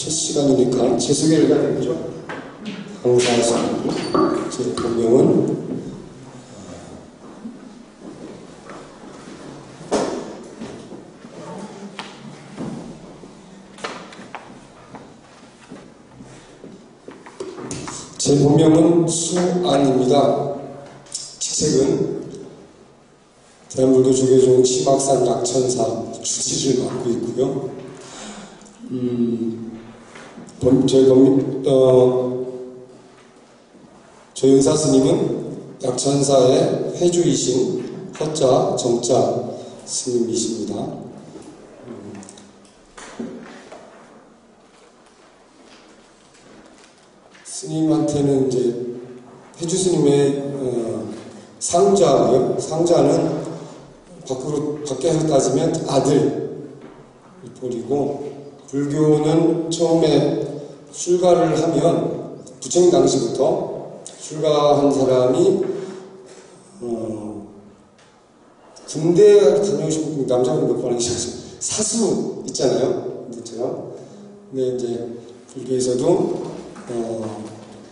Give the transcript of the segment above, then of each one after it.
실시간이니까 제 소개를 해야 되겠죠? 강사수님, 제 본명은 수안입니다. 직책은 대한불교조계종 심악산 약천사 주지를 맡고 있고요. 저희 은사스님은 약천사의 회주이신 허자 정자 스님이십니다. 스님한테는 이제 회주 스님의 상자고요. 상자는 밖에서 따지면 아들 꼴이고, 불교는 처음에 출가를 하면 부처님 당시부터 출가한 사람이 군대 다녀오신 남자분 몇 번 하셨어요. 사수 있잖아요. 그렇죠? 근데 이제 불교에서도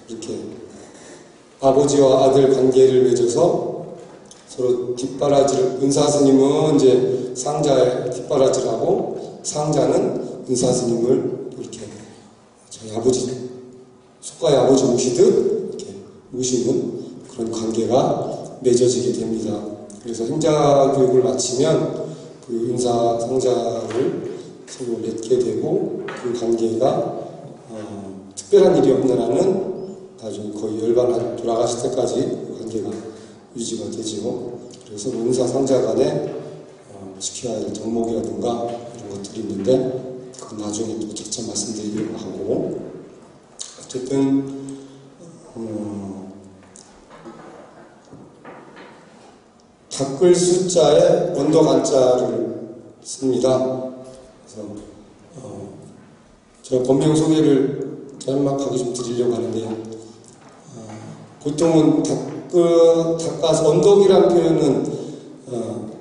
이렇게 아버지와 아들 관계를 맺어서 서로 뒷바라지를, 은사스님은 이제 상자에 뒷바라지하고 상자는 은사스님을 이렇게 저희 아버지, 속가의 아버지 모시듯 이렇게 모시는 그런 관계가 맺어지게 됩니다. 그래서 행자 교육을 마치면 그 은사 상자를 서로 맺게 되고, 그 관계가 특별한 일이 없는 한은 나중에 거의 열반 돌아가실 때까지 그 관계가 유지가 되지요. 그래서 은사 상자 간에 지켜야 할 덕목이라든가 이런 것들이 있는데, 그건 나중에 또 적자 말씀드리려고 하고, 어쨌든 닦을 숫자에 언덕 안자를 씁니다. 그래서 제가 본명 소개를 짤막하게 좀 드리려고 하는데요. 보통은 닦아서, 언덕이라는 표현은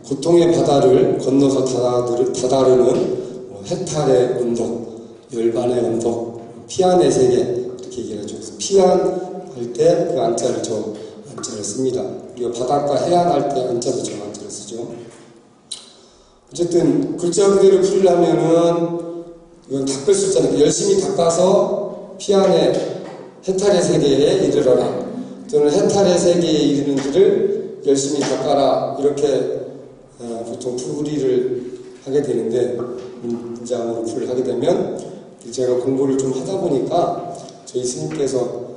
고통의 바다를 건너서 다다르는 해탈의 언덕, 열반의 언덕, 피안의 세계 이렇게 얘기하죠. 그래서 피안할 때 그 안자를 저 안자를 씁니다. 우리가 바닷가 해안할 때 안자도 저 안자를 쓰죠. 어쨌든 글자 그대로 풀려면은 이건 닦을 숫자는 열심히 닦아서 피안의 해탈의 세계에 이르러라, 또는 해탈의 세계에 이르는 길을 열심히 닦아라, 이렇게 보통 풀이를 하게 되는데, 문장으로 풀을 하게 되면, 제가 공부를 좀 하다 보니까 저희 스님께서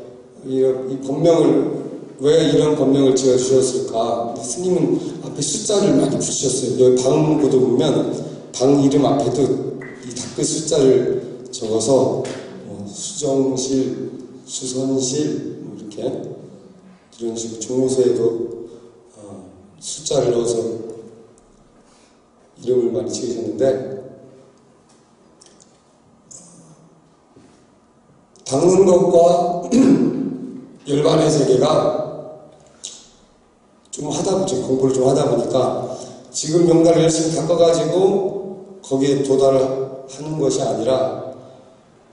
이 법명을, 왜 이런 법명을 지어주셨을까? 스님은 앞에 숫자를 많이 붙이셨어요. 여기 방구도 보면 방 이름 앞에도 이 닦을 숫자를 적어서 수정실, 수선실 이렇게 이런 식으로 종호서에도 숫자를 넣어서 이름을 많이 지으셨는데, 닦는 것과 열반의 세계가 좀 공부를 좀 하다 보니까, 지금 명단을 열심히 닦아가지고 거기에 도달하는 것이 아니라,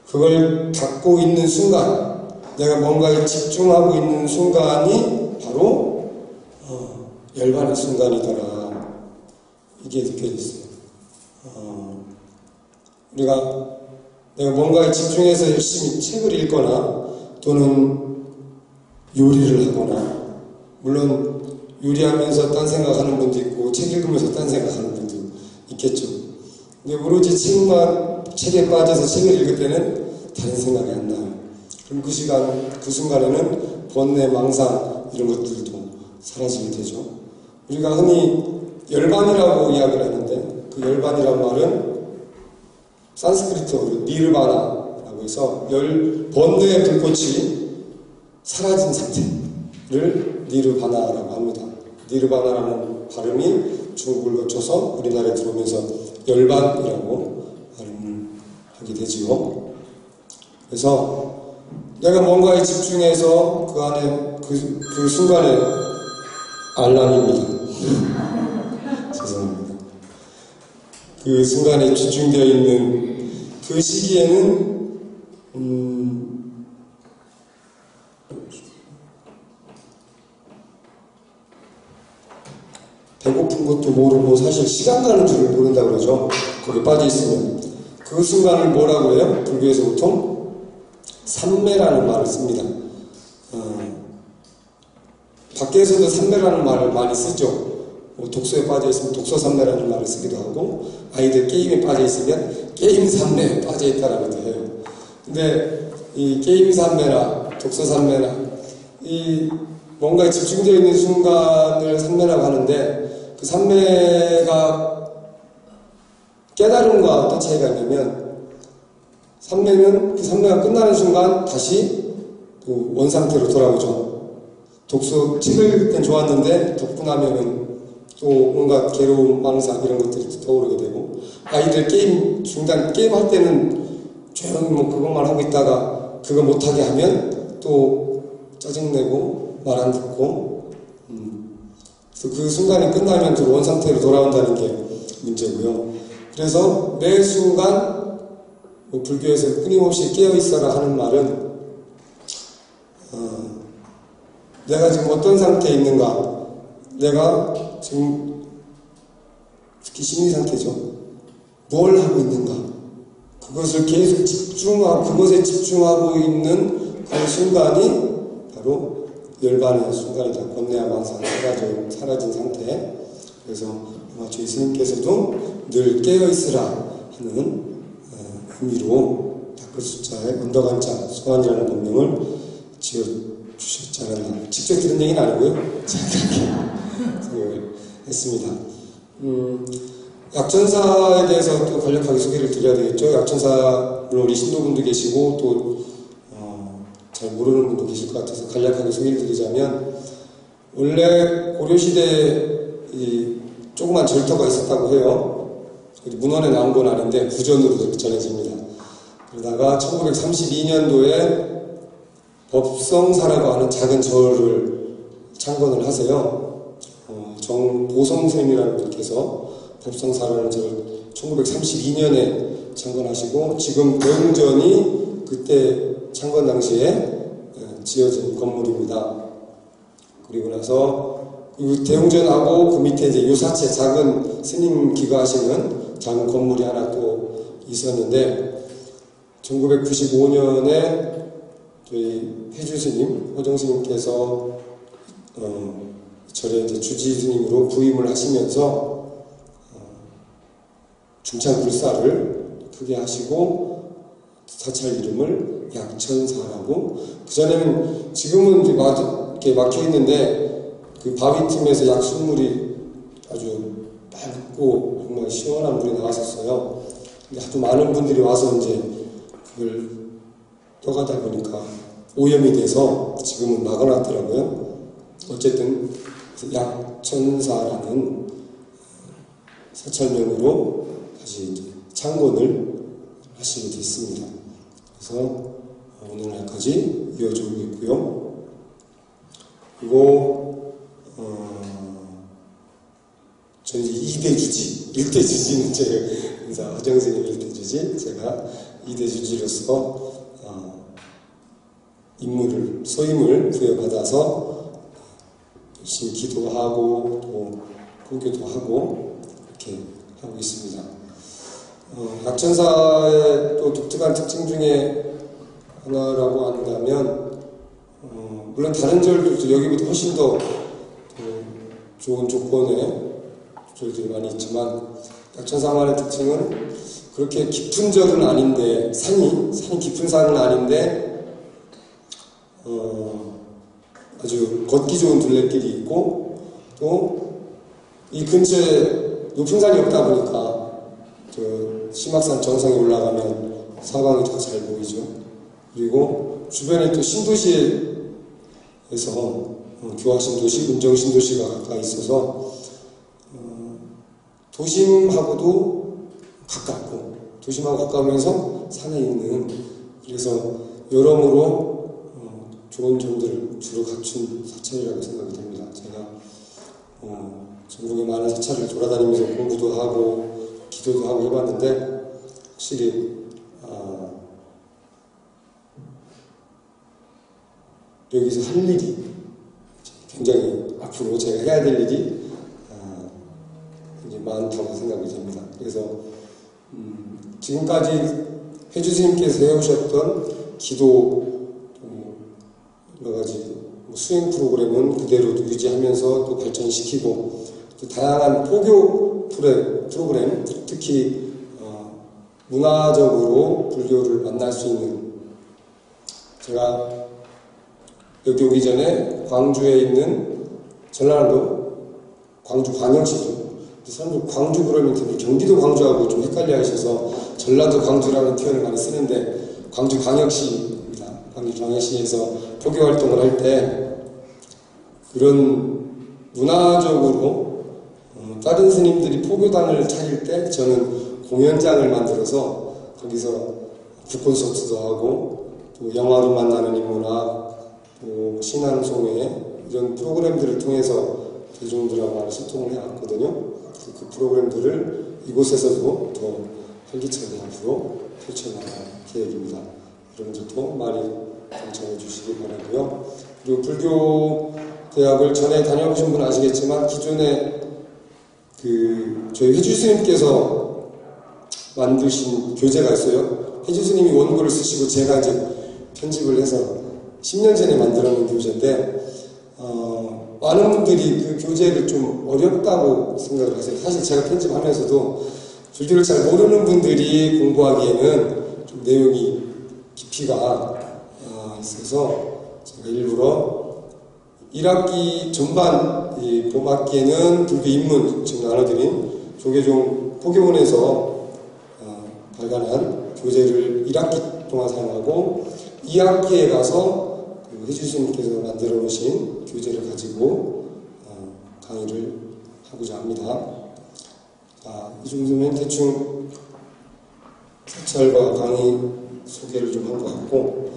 그걸 닦고 있는 순간, 내가 뭔가에 집중하고 있는 순간이 바로 열반의 순간이더라, 이게 느껴졌어요. 내가 뭔가에 집중해서 열심히 책을 읽거나 또는 요리를 하거나, 물론 요리하면서 딴 생각하는 분도 있고 책 읽으면서 딴 생각하는 분도 있겠죠. 근데 오로지 책에 빠져서 책을 읽을 때는 다른 생각이 안 나요. 그럼 그 순간에는 번뇌, 망상 이런 것들도 사라지게 되죠. 우리가 흔히 열반이라고 이야기를 하는데, 그 열반이란 말은 산스크리트어로 니르바나라고 해서 번뇌의 불꽃이 사라진 상태를 니르바나라고 합니다. 니르바나라는 발음이 중국을 거쳐서 우리나라에 들어오면서 열반이라고 발음을 하게 되지요. 그래서 내가 뭔가에 집중해서 그 안에 그 순간에 알람입니다. 죄송합니다. 그 순간에 집중되어 있는 그 시기에는 배고픈 것도 모르고 사실 시간 가는 줄을 모른다 그러죠. 거기 빠져 있으면. 그 순간을 뭐라고 해요? 불교에서 보통 삼매라는 말을 씁니다. 밖에서도 삼매라는 말을 많이 쓰죠. 독서에 빠져 있으면 독서 삼매라는 말을 쓰기도 하고, 아이들 게임에 빠져 있으면 게임 삼매에 빠져 있다라고도 해요. 근데 이 게임 삼매나 독서 삼매나 이 뭔가에 집중되어 있는 순간을 삼매라고 하는데, 그 삼매가 깨달음과 어떤 차이가 있냐면, 삼매는 그 삼매가 끝나는 순간 다시 그 원상태로 돌아오죠. 독서, 책을 읽을 땐 좋았는데 덮고 나면은 또 뭔가 괴로움, 망상 이런 것들이 떠오르게 되고, 아이들 게임 중단, 게임할 때는 조용히 뭐 그것만 하고 있다가 그거 못하게 하면 또 짜증내고 말 안 듣고, 그래서 그 순간이 끝나면 또 원상태로 돌아온다는 게 문제고요. 그래서 매 순간 뭐 불교에서 끊임없이 깨어있어라 하는 말은 내가 지금 어떤 상태에 있는가, 내가 지금 특히 심리 상태죠. 뭘 하고 있는가, 그것을 계속 집중하고 그것에 집중하고 있는 그 순간이 바로 열반의 순간이다. 권내와 망상 사라진 상태. 그래서 아마 저희 스님께서도 늘 깨어있으라 하는 의미로 닦을 숫자에 언덕한자 소환이라는 법명을 지어주셨지 않았나. 직접 들은 얘기는 아니고요. 제가 그렇게 생각을 했습니다. 약천사에 대해서 또 간략하게 소개를 드려야 되겠죠. 약천사, 물론 우리 신도분도 계시고 또 잘 모르는 분도 계실 것 같아서 간략하게 소개를 드리자면, 원래 고려시대에 이 조그만 절터가 있었다고 해요. 문헌에 나온 건 아닌데 구전으로 전해집니다. 그러다가 1932년도에 법성사라고 하는 작은 절을 창건을 하세요. 정보성스님이라는 분께서 법성사라는 절을 1932년에 창건하시고, 지금 대웅전이 그때 창건 당시에 지어진 건물입니다. 그리고 나서 그 대웅전하고 그 밑에 이제 요사체 작은 스님 기거하시는 작은 건물이 하나 또 있었는데, 1995년에 저희 회주 스님, 호정 스님께서 절에 이제 주지 스님으로 부임을 하시면서 중창 불사를 크게 하시고 사찰 이름을 약천사라고, 그전에는 지금은 이렇게 막혀 있는데 그 바위 틈에서 약수물이 아주 맑고 정말 시원한 물이 나왔었어요. 근데 하도 많은 분들이 와서 이제 그걸 떠가다 보니까 오염이 돼서 지금은 막아놨더라고요. 어쨌든 약천사라는 사찰명으로 다시 이제 창건을 하시게 됐습니다. 그래서 오늘날까지 이어지고 있고요. 그리고 저는 이제 2대 주지, 1대 주지는 제 인사 허정스님 1대 주지, 제가 2대 주지로서 임무를, 소임을 부여받아서 열심히 기도하고 또 공교도 하고 이렇게 하고 있습니다. 약천사의 또 독특한 특징 중에 하나라고 한다면, 물론 다른 절들도 여기보다 훨씬 더 좋은 조건의 절들이 많이 있지만, 약천사만의 특징은 그렇게 깊은 절은 아닌데, 산이 깊은 산은 아닌데 아주 걷기 좋은 둘레길이 있고, 또 이 근처에 높은 산이 없다 보니까 심악산 정상에 올라가면 사방이 더 잘 보이죠. 그리고 주변에 또 신도시에서 교화신도시, 은정신도시가 가까이 있어서 도심하고도 가깝고, 도심하고 가까우면서 산에 있는, 그래서 여러모로 좋은 점들을 주로 갖춘 사찰이라고 생각이 됩니다. 제가 전국의 많은 사찰을 돌아다니면서 공부도 하고 기도도 하고 해봤는데, 확실히 여기서 할 일이 굉장히 앞으로 제가 해야 될 일이 굉장히 많다고 생각이 됩니다. 그래서 지금까지 해주 스님께서 해오셨던 기도 여러 가지 수행 프로그램은 그대로 유지하면서 또 발전시키고 또 다양한 포교 프로그램 특히 문화적으로 불교를 만날 수 있는 제가 여기 오기 전에 광주에 있는 전라남도 광주 광역시죠. 사람들 광주 그러면 경기도 광주하고 좀 헷갈려 하셔서 전라도 광주라는 표현을 많이 쓰는데 광주 광역시입니다. 광주 광역시에서 포교 활동을 할 때 그런 문화적으로 다른 스님들이 포교당을 차릴 때 저는 공연장을 만들어서 거기서 북콘서트도 하고 또 영화로 만나는 인문학 또 신앙송회 이런 프로그램들을 통해서 대중들하고 많이 소통을 해왔거든요. 그 프로그램들을 이곳에서도 더 활기차게 앞으로 펼쳐나갈 계획입니다. 여러분들도 많이 동참해 주시기 바라고요. 그리고 불교 대학을 전에 다녀보신 분은 아시겠지만 기존에 저희 해주 스님께서 만드신 교재가 있어요. 해주 스님이 원고를 쓰시고 제가 이제 편집을 해서 10년 전에 만들어 놓은 교재인데 많은 분들이 그 교재를 좀 어렵다고 생각을 하세요. 사실 제가 편집하면서도 불교를 잘 모르는 분들이 공부하기에는 좀 내용이 깊이가 있어서 제가 일부러 1학기 전반 봄학기에는 불교 입문 지금 나눠드린 조계종 포교원에서 발간한 교재를 1학기 동안 사용하고 2학기에 가서 해주 스님께서 만들어 놓으신 교재를 가지고 강의를 하고자 합니다. 이 정도면 대충 사찰과 강의 소개를 좀 한 것 같고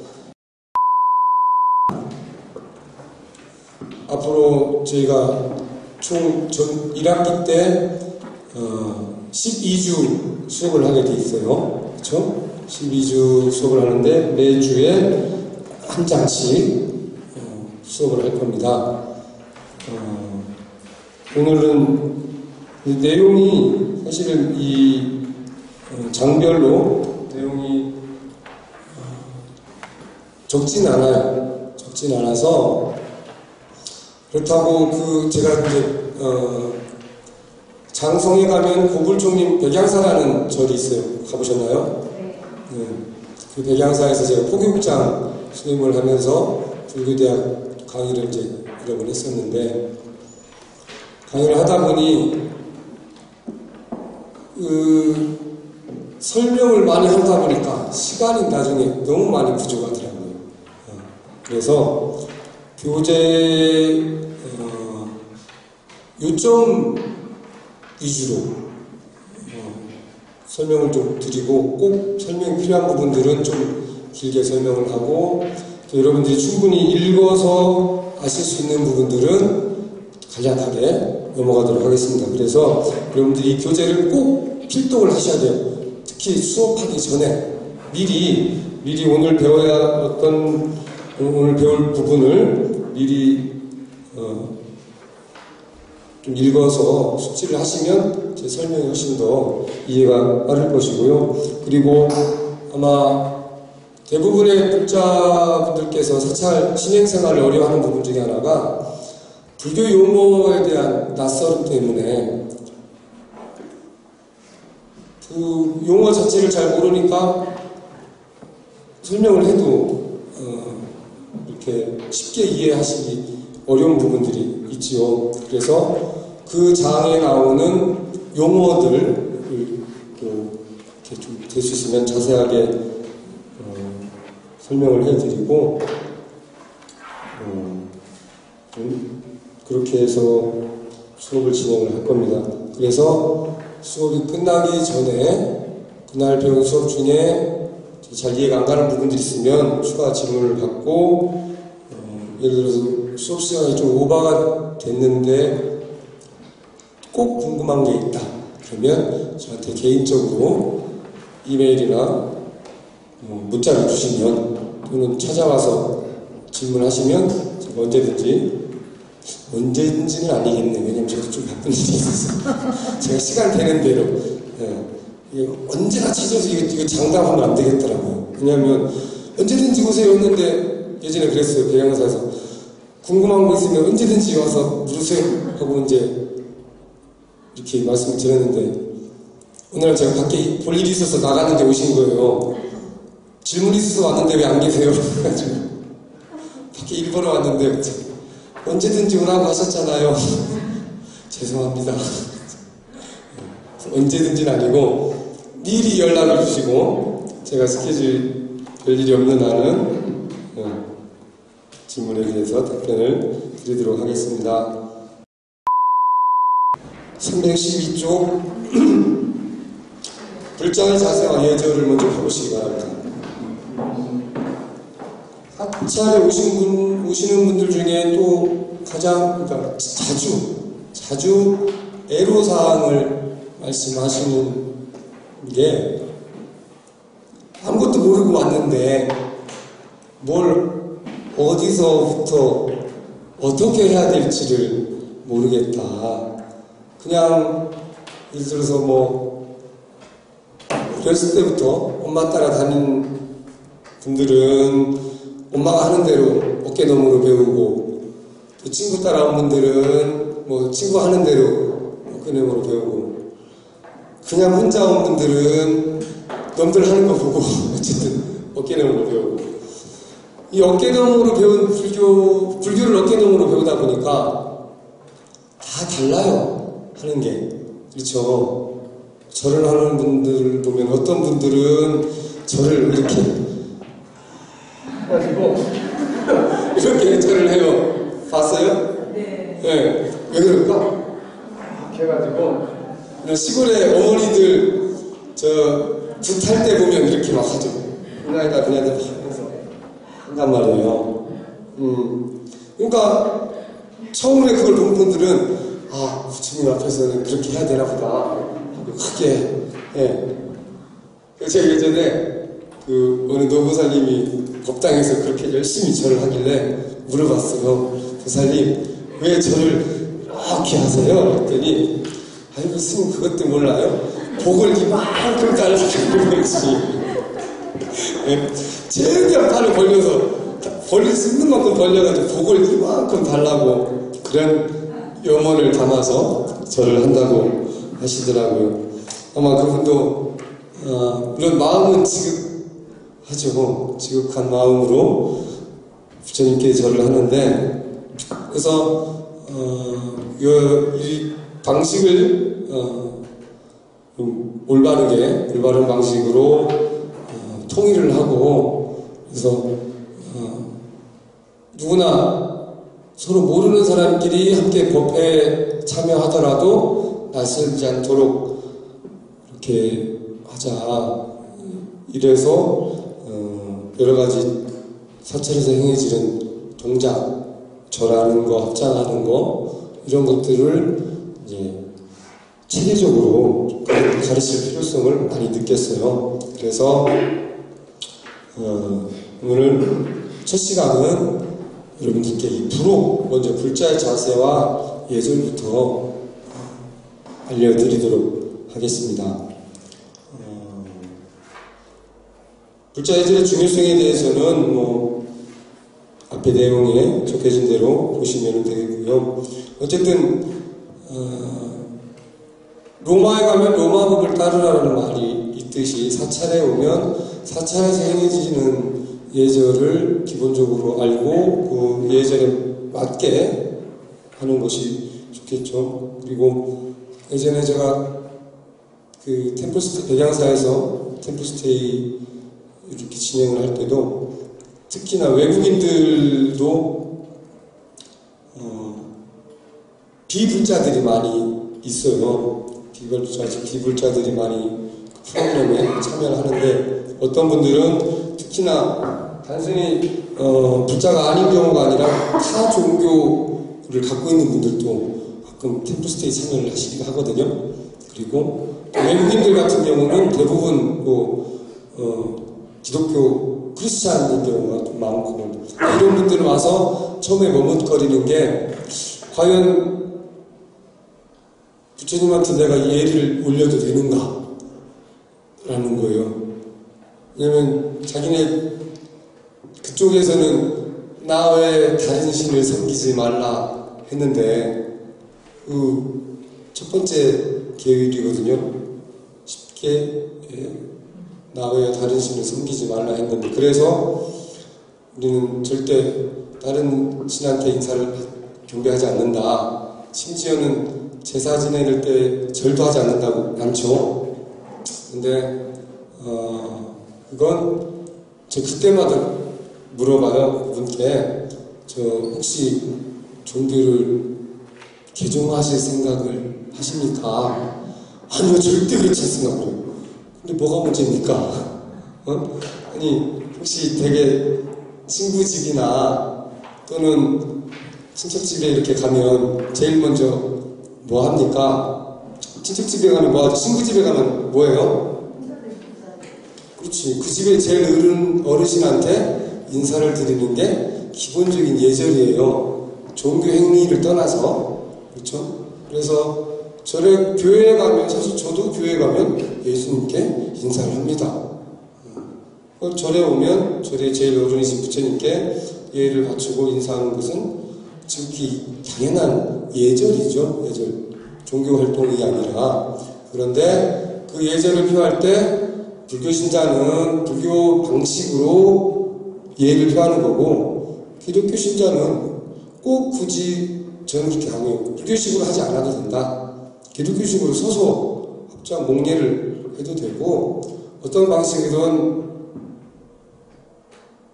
앞으로 저희가 총 1학기 때 12주 수업을 하게 돼 있어요. 그렇죠? 12주 수업을 하는데 매주에 한 장씩 수업을 할 겁니다. 오늘은 내용이 사실은 이 장별로 내용이 적진 않아요. 적진 않아서 그렇다고 제가 이제 장성에 가면 고불종님 백양사라는 절이 있어요. 가보셨나요? 네. 그 백양사에서 제가 포교국장 수임을 하면서 불교대학 강의를 이제 여러 번 했었는데 강의를 하다 보니 설명을 많이 하다 보니까 시간이 나중에 너무 많이 부족하더라고요. 그래서 교재 요점 위주로 설명을 좀 드리고 꼭 설명이 필요한 부분들은 좀 길게 설명을 하고 또 여러분들이 충분히 읽어서 아실 수 있는 부분들은 간략하게 넘어가도록 하겠습니다. 그래서 여러분들이 이 교재를 꼭 필독을 하셔야 돼요. 특히 수업하기 전에 미리 오늘 배워야 오늘 배울 부분을 미리 좀 읽어서 숙지를 하시면 제 설명이 훨씬 더 이해가 빠를 것이고요. 그리고 아마 대부분의 불자분들께서 사찰 신행생활을 어려워하는 부분 중에 하나가 불교 용어에 대한 낯설음 때문에 그 용어 자체를 잘 모르니까 설명을 해도 이렇게 쉽게 이해하시기 어려운 부분들이 있지요. 그래서 그 장에 나오는 용어들을 또 이렇게 좀 될 수 있으면 자세하게 설명을 해드리고 그렇게 해서 수업을 진행을 할 겁니다. 그래서 수업이 끝나기 전에 그날 배운 수업 중에 잘 이해가 안 가는 부분들이 있으면 추가 질문을 받고 예를 들어서 수업 시간이 좀 오버가 됐는데 꼭 궁금한 게 있다. 그러면 저한테 개인적으로 이메일이나 문자를 주시면 또는 찾아와서 질문하시면 제가 언제든지는 아니겠네. 왜냐면 저도 좀 바쁜 일이 있어서 제가 시간 되는 대로 언제나 찾아서 이거 장담하면 안 되겠더라고요. 왜냐면 언제든지 오세요 했는데 예전에 그랬어요. 배양사에서 궁금한 거 있으면 언제든지 와서 물으세요 하고 이제 이렇게 말씀을 드렸는데 오늘 제가 밖에 볼 일이 있어서 나갔는데 오신 거예요. 질문이 있어서 왔는데 왜 안 계세요? 그래가지고 밖에 일 보러 왔는데 언제든지 오라고 하셨잖아요. 죄송합니다. 언제든지는 아니고 미리 연락을 주시고 제가 스케줄 별일이 없는 날은 질문에 대해서 답변을 드리도록 하겠습니다. 312쪽 불자의 자세와 예절을 먼저 보시기 바랍니다. 사찰에 오시는 분들 중에 또 가장 그러니까 자주 애로사항을 말씀하시는 게 아무것도 모르고 왔는데 뭘 어디서부터 어떻게 해야 될지를 모르겠다. 그냥 예를 들어서 뭐 어렸을 때부터 엄마 따라 다닌 분들은 엄마가 하는 대로 어깨너머로 배우고 또 친구 따라온 분들은 뭐 친구 하는 대로 어깨너머로 배우고 그냥 혼자 온 분들은 남들 하는 거 보고 어쨌든 어깨너머로 배우고 이 어깨너머로 배운 불교를 어깨너머로 배우다 보니까 다 달라요. 하는 게. 그렇죠. 절을 하는 분들 보면 어떤 분들은 절을 이렇게 해가지고 이렇게 절을 해요. 봤어요? 네. 네. 왜 그럴까? 이렇게 해가지고 시골의 어머니들 붓할 때 보면 이렇게 막 하죠. 그날에다 막 하면서 한단 말이에요. 그러니까 처음에 그걸 본 분들은 부처님 앞에서는 그렇게 해야 되나 보다 하고 크게 제가 예전에 어느 노보살님이 법당에서 그렇게 열심히 절을 하길래 물어봤어요. 보살님 왜 절을 이렇게 하세요? 그랬더니 아이고 스님 그것도 몰라요? 복을 이만큼 달라고 그러지. 최대한 팔을 벌릴 수 있는 만큼 벌려가지고 복을 이만큼 달라고 그런 염원을 담아서 절을 한다고 하시더라고요. 아마 그분도 물론 마음은 지극하죠. 지극한 마음으로 부처님께 절을 하는데 그래서 이 방식을 좀 올바른 방식으로 통일을 하고 그래서 누구나 서로 모르는 사람끼리 함께 법회에 참여하더라도 낯설지 않도록 이렇게 하자. 이래서 여러 가지 사찰에서 행해지는 동작, 절하는 거, 합장하는 거 이런 것들을 이제 체계적으로 가르칠 필요성을 많이 느꼈어요. 그래서 오늘 첫 시간은 여러분들께 이 먼저 불자의 자세와 예절부터 알려드리도록 하겠습니다. 불자 예절의 중요성에 대해서는 앞에 내용에 적혀진 대로 보시면 되겠고요. 어쨌든 로마에 가면 로마법을 따르라는 말이 있듯이 사찰에 오면 사찰에서 행해지는 예절을 기본적으로 알고 그 예절에 맞게 하는 것이 좋겠죠. 그리고 예전에 제가 그 템플스테이 백양사에서 템플스테이 이렇게 진행을 할 때도 특히나 외국인들도 비불자들이 많이 있어요. 비불자들이 많이 프로그램에 참여를 하는데 어떤 분들은 특히나 단순히 불자가 아닌 경우가 아니라 타 종교를 갖고 있는 분들도 가끔 템플스테이 참여를 하시기도 하거든요. 그리고 외국인들 같은 경우는 대부분 기독교 그렇지 않은 경우가 좀 많고, 이런 분들은 와서 처음에 머뭇거리는 게 과연 부처님한테 내가 이 예를 올려도 되는가? 라는 거예요. 왜냐면 자기네 그쪽에서는 나 외에 다른 신을 섬기지 말라 했는데 그 첫 번째 계율이거든요. 쉽게 나 외에 다른 신을 섬기지 말라 했는데, 그래서 우리는 절대 다른 신한테 인사를 경배하지 않는다. 심지어는 제사 지낼 때 절도 하지 않죠. 근데 그건 저 그때마다 물어봐요. 그분께 저 혹시 종교를 개종하실 생각을 하십니까? 아니요, 절대 그렇지 않습니다. 근데 뭐가 문제입니까? 아니 혹시 되게 친구 집이나 또는 친척 집에 이렇게 가면 제일 먼저 뭐 합니까? 친척 집에 가면 뭐 하죠? 친구 집에 가면 뭐예요? 그렇지. 그 집에 제일 어르신한테 인사를 드리는 게 기본적인 예절이에요. 종교 행위를 떠나서. 그렇죠? 그래서 교회에 가면, 사실 저도 교회에 가면 예수님께 인사를 합니다. 절에 오면 절에 제일 어른이신 부처님께 예를 갖추고 인사하는 것은 지극히 당연한 예절이죠. 예절. 종교 활동이 아니라. 그런데 그 예절을 표할 때 불교 신자는 불교 방식으로 예를 표하는 거고, 기독교 신자는 꼭 굳이 저는 그렇게 하고요. 불교식으로 하지 않아도 된다. 기독교식으로 서서 합장 목례를 해도 되고, 어떤 방식이든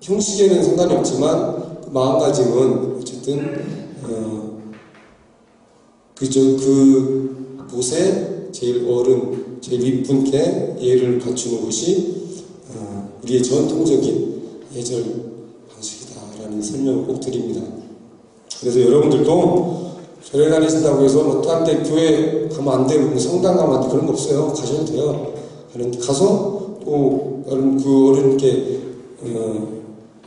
형식에는 상관이 없지만 그 마음가짐은 어쨌든 그 곳에 제일 어른, 제일 윗분께 예를 갖추는 것이 우리의 전통적인 예절 방식이다라는 설명을 꼭 드립니다. 그래서 여러분들도 절에 다니신다고 해서 뭐 딴 데 교회 가면 안 되고 성당 가면 안 돼, 그런 거 없어요. 가셔도 돼요. 가서 또 다른 그 어른께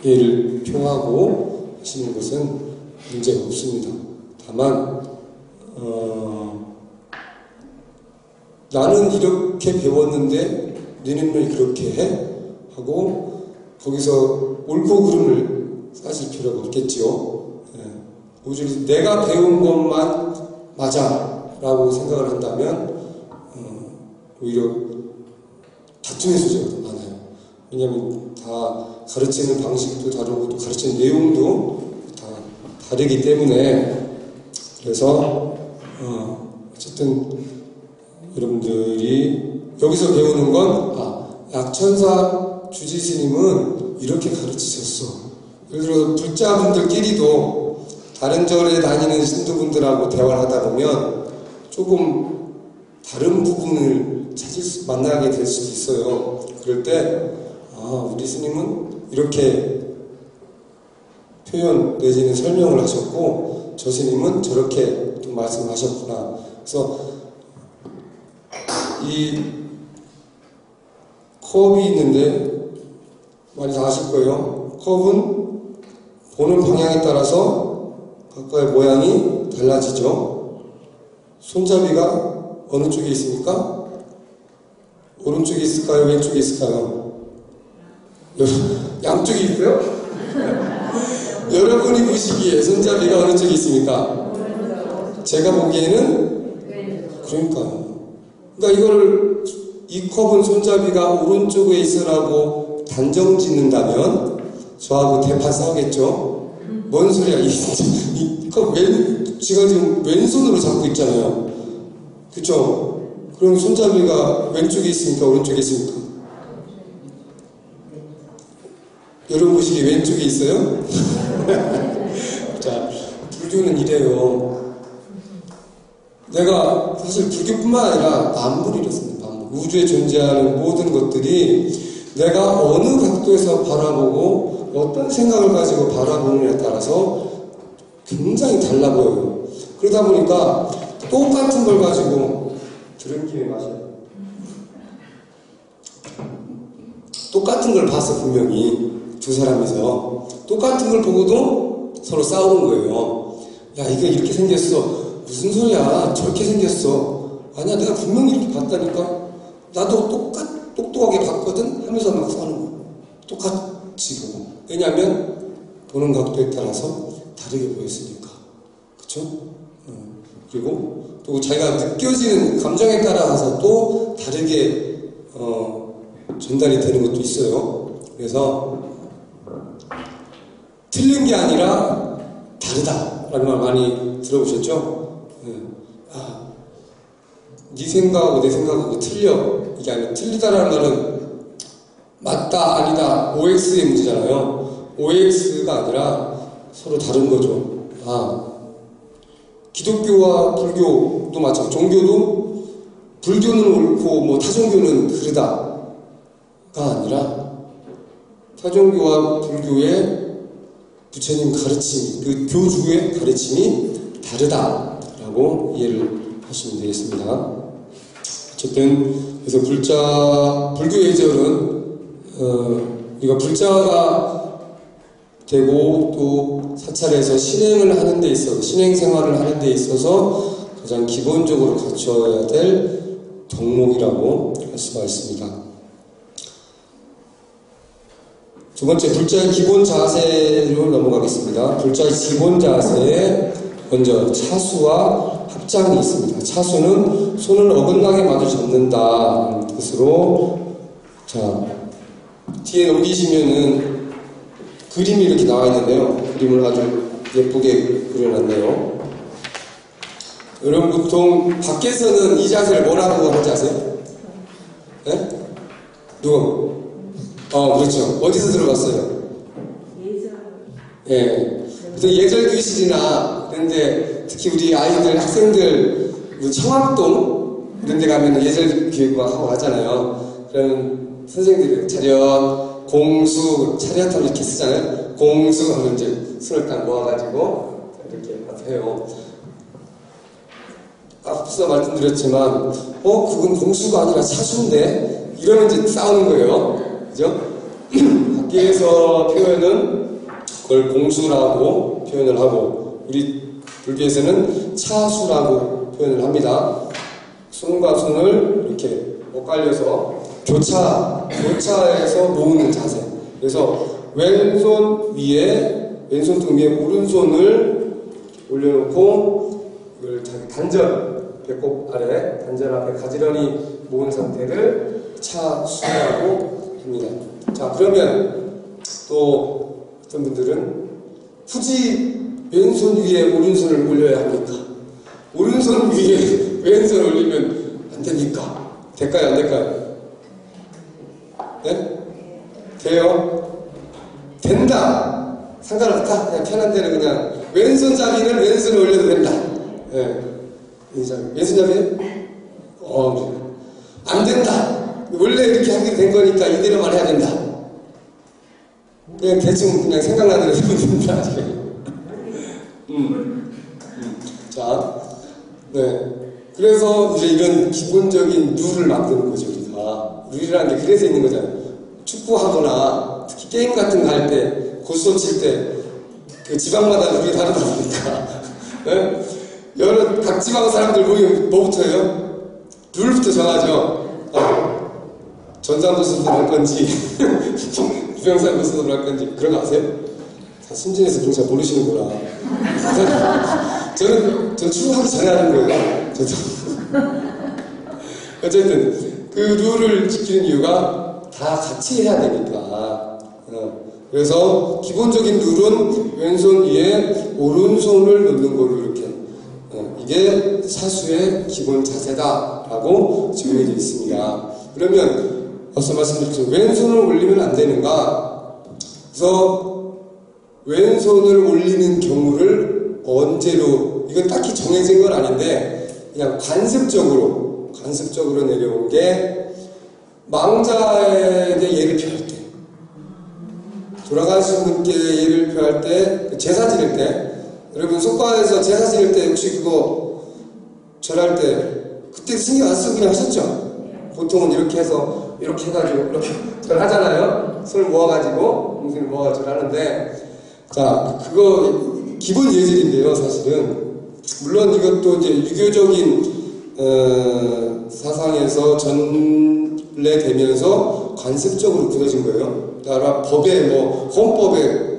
예를 표하고 하시는 것은 문제가 없습니다. 다만 나는 이렇게 배웠는데 너는 왜 그렇게 해? 하고 거기서 옳고 그름을 따질 필요가 없겠죠. 오직 내가 배운 것만 맞아 라고 생각을 한다면 오히려 다툼의 소지가 더 많아요. 왜냐하면 다 가르치는 방식도 다르고 또 가르치는 내용도 다 다르기 때문에. 그래서 어쨌든 여러분들이 여기서 배우는 건 약천사 주지스님은 이렇게 가르치셨어. 예를 들어 불자분들끼리도 다른 절에 다니는 신도분들하고 대화를 하다 보면 조금 다른 부분을 만나게 될 수도 있어요. 그럴 때 우리 스님은 이렇게 표현 내지는 설명을 하셨고 저 스님은 저렇게 또 말씀하셨구나. 그래서 이 컵이 있는데 많이 다 아실 거예요. 컵은 보는 방향에 따라서 각각의 모양이 달라지죠. 손잡이가 어느 쪽에 있습니까? 오른쪽에 있을까요? 왼쪽에 있을까요? 양쪽에 있어요? 여러분이 보시기에 손잡이가 어느 쪽에 있습니까? 제가 보기에는 그러니까 이 컵은 손잡이가 오른쪽에 있으라고 단정 짓는다면 저하고 대판 싸우겠죠? 뭔 소리야? 이 컵 제가 지금 왼손으로 잡고 있잖아요. 그쵸? 그럼 손잡이가 왼쪽에 있습니까? 오른쪽에 있습니까? 여러분 보시기에 왼쪽에 있어요? 자, 불교는 이래요. 내가 사실 불교뿐만 아니라 만물이 이렇습니다. 만물. 우주에 존재하는 모든 것들이 내가 어느 각도에서 바라보고 어떤 생각을 가지고 바라보느냐에 따라서 굉장히 달라 보여요. 그러다 보니까 똑같은 걸 가지고 들은 김에 마셔요. 똑같은 걸 봤어 분명히. 두 사람이서 똑같은 걸 보고도 서로 싸우는 거예요. 야, 이거 이렇게 생겼어. 무슨 소리야? 저렇게 생겼어. 아니야, 내가 분명히 이렇게 봤다니까. 나도 똑똑하게 봤거든? 하면서 막 싸우는 거예요. 똑같이 보고. 왜냐하면 보는 각도에 따라서 다르게 보였으니까. 그쵸? 그리고 또 자기가 느껴지는 감정에 따라서 또 다르게 전달이 되는 것도 있어요. 그래서 틀린 게 아니라 다르다라는 말 많이 들어보셨죠? 네 생각하고 내 생각하고 틀려. 이게 아니라 틀리다라는 말은 맞다 아니다 OX의 문제잖아요. OX가 아니라 서로 다른 거죠. 기독교와 불교도 마찬가지. 종교도 불교는 옳고 뭐 타종교는 그르다가 아니라 타종교와 불교의 부처님 가르침, 그 교주의 가르침이 다르다라고 이해를 하시면 되겠습니다. 어쨌든 그래서 불교 예절은 우리가 불자가 되고 또 사찰에서 신행을 하는 데 있어서 신행 생활을 하는 데 있어서 가장 기본적으로 갖춰야 될 덕목이라고 할 수가 있습니다. 두 번째, 불자의 기본 자세로 넘어가겠습니다. 불자의 기본 자세에 먼저 차수와 합장이 있습니다. 차수는 손을 어긋나게 마주 잡는다 뜻으로, 자, 뒤에 넘기시면은 그림이 이렇게 나와 있는데요. 그림을 아주 예쁘게 그려놨네요. 여러분 보통 밖에서는 이 자세를 뭐라고 하지 아세요? 네? 누구? 그렇죠. 어디서 들어봤어요? 예. 그래서 예절교실이나 그런데 특히 우리 아이들, 학생들 청학동 이런 데 가면 예절교육과 하고 하잖아요. 그러면 선생님들이 차렷, 공수, 차렷하면 이렇게 쓰잖아요. 공수 하면 이제 손을 딱 모아가지고 이렇게 해요. 앞서 말씀드렸지만 그건 공수가 아니라 차수인데 이러면 이제 싸우는 거예요. 그죠? 학계에서 표현은 그걸 공수라고 표현을 하고 우리 불교에서는 차수라고 표현을 합니다. 손과 손을 이렇게 엇갈려서 교차해서 모으는 자세. 그래서 왼손 위에 왼손 등 위에 오른손을 올려놓고 이걸 단전, 배꼽 아래 단전 앞에 가지런히 모은 상태를 차수라고 합니다. 자, 그러면 또 어떤 분들은 굳이 왼손 위에 오른손을 올려야 합니까? 오른손 위에 왼손을 올리면 안 됩니까? 될까요? 안 될까요? 네? 돼요? 된다. 상관없다. 그냥 편한 데는 그냥 왼손잡이는 왼손을 올려도 된다. 네. 왼손잡이요? 안 된다. 원래 이렇게 하게 된 거니까 이대로만 해야 된다. 그냥 대충 그냥 생각나는 대로 됩니다. 자, 네. 그래서 이제 이런 기본적인 룰을 만드는 거죠, 우리가. 룰이라는 게 그래서 있는 거잖아요. 축구하거나 특히 게임 같은 거 할 때, 고스톱 칠 때, 그 지방마다 룰이 다르다 보니까. 네? 각 지방 사람들 모이면 뭐부터 해요? 룰부터 정하죠. 전산도 수업을 할 건지, 부평산도 수업을 할 건지, 그런 거 아세요? 다 순진해서 그런 잘 모르시는구나. 저는 출국하기 전에 하는 거예요. 저도. 어쨌든, 그 룰을 지키는 이유가 다 같이 해야 되니까. 그래서 기본적인 룰은 왼손 위에 오른손을 놓는 걸로 이렇게. 이게 사수의 기본 자세다라고 정해져 있습니다. 그러면 앞서 말씀드렸죠. 왼손을 올리면 안 되는가? 그래서 왼손을 올리는 경우를 언제로, 이건 딱히 정해진 건 아닌데 그냥 관습적으로 내려온 게 망자에게 예를 표할 때, 돌아가신 분께 예를 표할 때, 제사 지낼 때, 여러분 속과에서 제사 지낼 때 혹시 그거 절할 때 그때 신경 안 쓰고 그냥 하셨죠? 보통은 이렇게 해서 이렇게 해가지고 이렇게 절하잖아요. 손을 모아가지고 옹손을 모아가지고 하는데, 자, 그거 기본 예절인데요, 사실은. 물론 이것도 이제 유교적인 사상에서 전래되면서 관습적으로 굳어진 거예요. 따라 법에 헌법에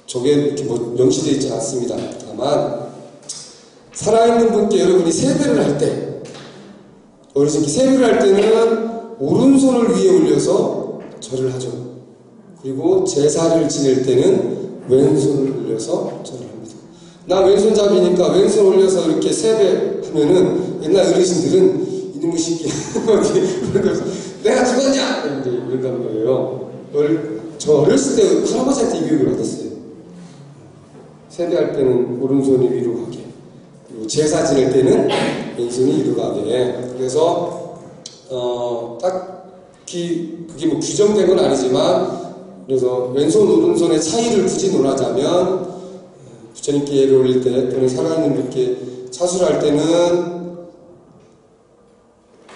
저게 이렇게 명시되어 있지 않습니다. 다만 살아있는 분께 여러분이 세배를 할 때, 어르신께 세배를 할 때는 오른손을 위에 올려서 절을 하죠. 그리고 제사를 지낼 때는 왼손을 올려서 절을 합니다. 나 왼손잡이니까 왼손 올려서 이렇게 세배하면은 옛날 어르신들은 이놈의 새끼 내가 죽었냐? 이런다는 거예요. 저 어렸을 때 할아버지한테 이 교육을 받았어요. 세배할 때는 오른손이 위로 가게, 그리고 제사 지낼 때는 왼손이 위로 가게. 그래서 딱히 그게 뭐 규정된 건 아니지만, 그래서 왼손 오른손의 차이를 굳이 논하자면 부처님께 예를 올릴 때 또는 살아있는 분께 차수를 할 때는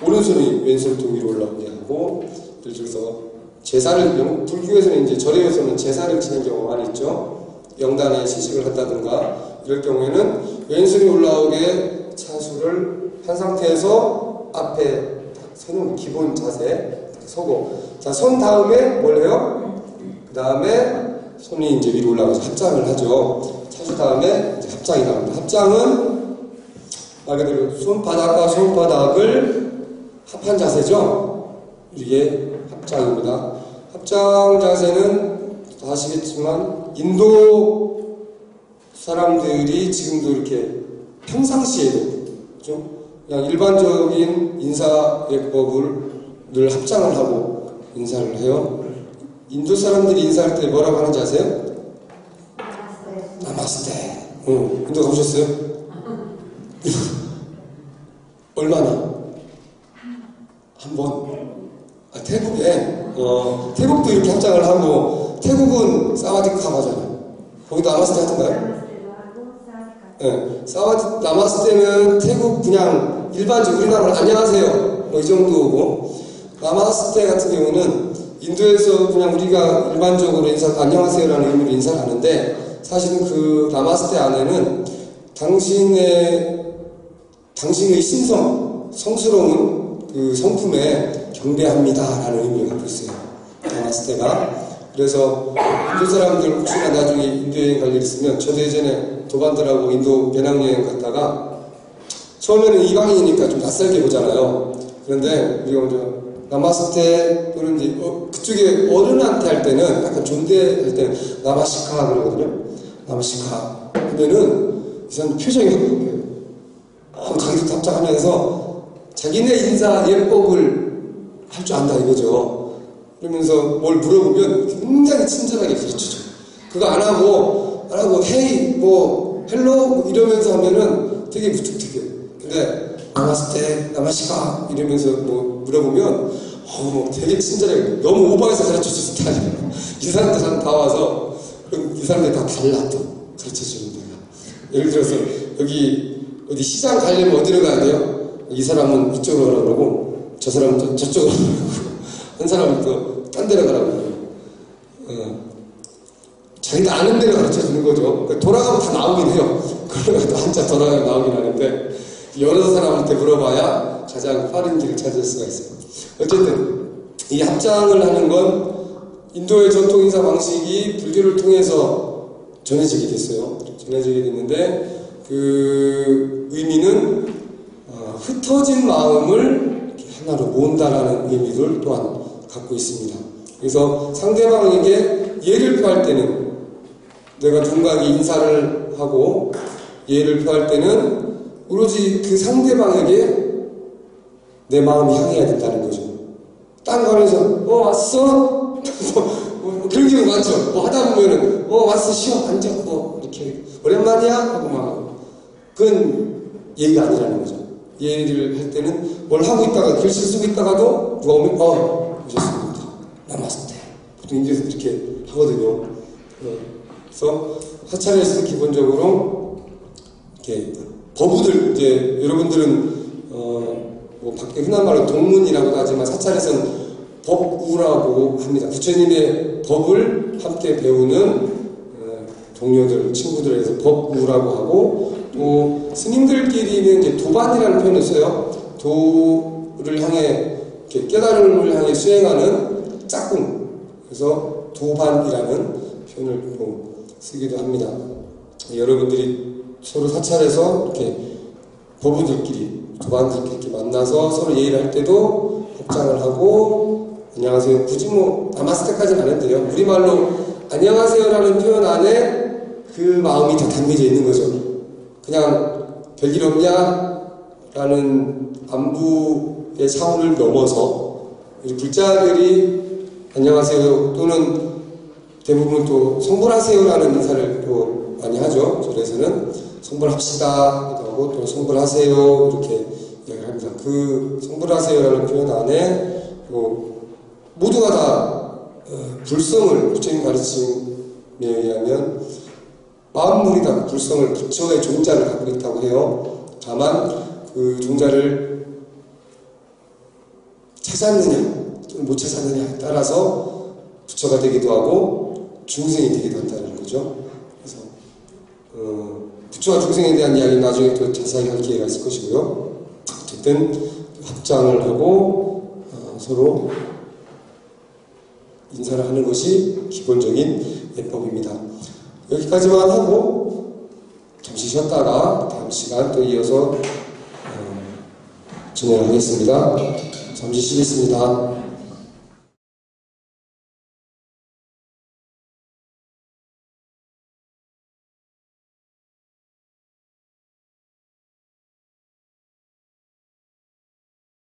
오른손이 왼손 등 위로 올라오게 하고, 예를 들어서 제사를, 불교에서는 이제 절에서는 제사를 지낸 경우가 많이 있죠. 영단에 시식을 한다든가 이럴 경우에는 왼손이 올라오게 차수를 한 상태에서 앞에 서는 기본 자세 서고, 자, 손 다음에 뭘 해요? 그 다음에 손이 이제 위로 올라가서 합장을 하죠. 차수 다음에 이제 합장이 나옵니다. 합장은 말 그대로 손바닥과 손바닥을 합한 자세죠. 이게 합장입니다. 합장 자세는 다 아시겠지만 인도 사람들이 지금도 이렇게 평상시에도, 그죠? 그냥 일반적인 인사 예법을 늘 합장을 하고 인사를 해요. 인도 사람들이 인사할 때 뭐라고 하는지 아세요? 나마스테. 인도 가보셨어요? 얼마나? 한 번? 태국에, 태국도 이렇게 합장을 하고, 태국은 사와디캅 하잖아요. 거기도 나마스테 하던가요? 네. 나마스테는 태국 그냥 일반적으로 우리나라로 안녕하세요. 뭐 이 정도고, 나마스테 같은 경우는 인도에서 그냥 우리가 일반적으로 안녕하세요라는 의미로 인사를 하는데, 사실은 그 나마스테 안에는 당신의 성스러운 그 성품에 경배합니다라는 의미를 갖고 있어요. 나마스테가. 그래서 인도 사람들 혹시나 나중에 인도 여행 갈 일 있으면, 저도 예전에 도반들하고 인도 배낭여행 갔다가 처음에는 이방인이니까 좀 낯설게 보잖아요. 그런데 우리가 먼저 나마스테 또는 이제 그쪽에 어른한테 할 때는 약간 존대할 때는 나마시카 그러거든요. 나마시카. 그러면은 이 사람 표정이 바뀌어요. 자기도 답장하면서 자기네 인사 예법을 할 줄 안다 이거죠. 그러면서 뭘 물어보면 굉장히 친절하게 가르쳐줘. 그거 안 하고 헤이 헬로 이러면서 하면은 되게 무뚝뚝해요. 근데 나마스테 나마시카 이러면서 물어보면 되게 친절하게, 너무 오버해서 가르쳐줄 스타일이에요. 이 사람들 다 와서 그럼 이 사람들 다 달라 또 가르쳐주는 거야. 예를 들어서 여기 어디 시장 가려면 어디로 가야 돼요? 이 사람은 이쪽으로 가라고 그러고 저 사람은 저쪽으로 가라고 그러고 한 사람은 또 딴 데로 가라고 그러고 자기가 아는 데로 가르쳐주는 거죠. 돌아가면 다 나오긴 해요. 그러다가 한자 돌아가면 나오긴 하는데 여러 사람한테 물어봐야 가장 빠른 길을 찾을 수가 있어요. 어쨌든 이 합장을 하는 건 인도의 전통 인사 방식이 불교를 통해서 전해지게 됐어요. 전해지게 됐는데 그 의미는 흩어진 마음을 하나로 모은다라는 의미를 또한 갖고 있습니다. 그래서 상대방에게 예를 표할 때는, 내가 누군가에게 인사를 하고 예를 표할 때는 오로지 그 상대방에게 내 마음이 향해야 된다는 거죠. 딴 거에서 왔어? 그런 경우 많죠. 하다 보면은 왔어, 쉬어, 앉아, 이렇게 오랜만이야? 하고 막 그건 예의가 아니라는 거죠. 예의를 할 때는 뭘 하고 있다가 글씨 쓰고 있다가도 누가 오면 오셨습니다. 나마스테. 보통 인도에서 그렇게 하거든요. 그래서 사찰에서는 기본적으로 이렇게 법우들, 이제 여러분들은 밖에 흔한 말로 동문이라고 하지만 사찰에서는 법우라고 합니다. 부처님의 법을 함께 배우는 동료들, 친구들에서 법우라고 하고, 또 스님들끼리는 이제 도반이라는 표현을 써요. 도를 향해, 이렇게 깨달음을 향해 수행하는 짝꿍. 그래서 도반이라는 표현을 또 쓰기도 합니다. 여러분들이 서로 사찰에서 이렇게 법우들끼리, 도반들끼리 이렇게 만나서 서로 예의를 할 때도 복장을 하고, 안녕하세요. 굳이 뭐, 나마스테까지는 안 해도 돼요. 우리말로 안녕하세요라는 표현 안에 그 마음이 다 담겨져 있는 거죠. 그냥 별일 없냐? 라는 안부의 차원을 넘어서 우리 불자들이 안녕하세요 또는 대부분 또 성불하세요라는 인사를 또 많이 하죠. 절에서는 성불합시다 하고 또 성불하세요 이렇게 이야기를 합니다. 그 성불하세요라는 표현 안에 모두가 다 불성을 부처님 가르침에 의하면 마음물이다. 불성을 부처의 종자를 갖고 있다고 해요. 다만 그 종자를 찾았느냐 또는 못 찾았느냐에 따라서 부처가 되기도 하고 중생이 되기도 한다는 거죠. 그래서 부처와 중생에 대한 이야기는 나중에 또 자세하게 할 기회가 있을 것이고요. 어쨌든 합장을 하고 서로 인사를 하는 것이 기본적인 예법입니다. 여기까지만 하고 잠시 쉬었다가 다음 시간 또 이어서 진행을 하겠습니다. 잠시 쉬겠습니다.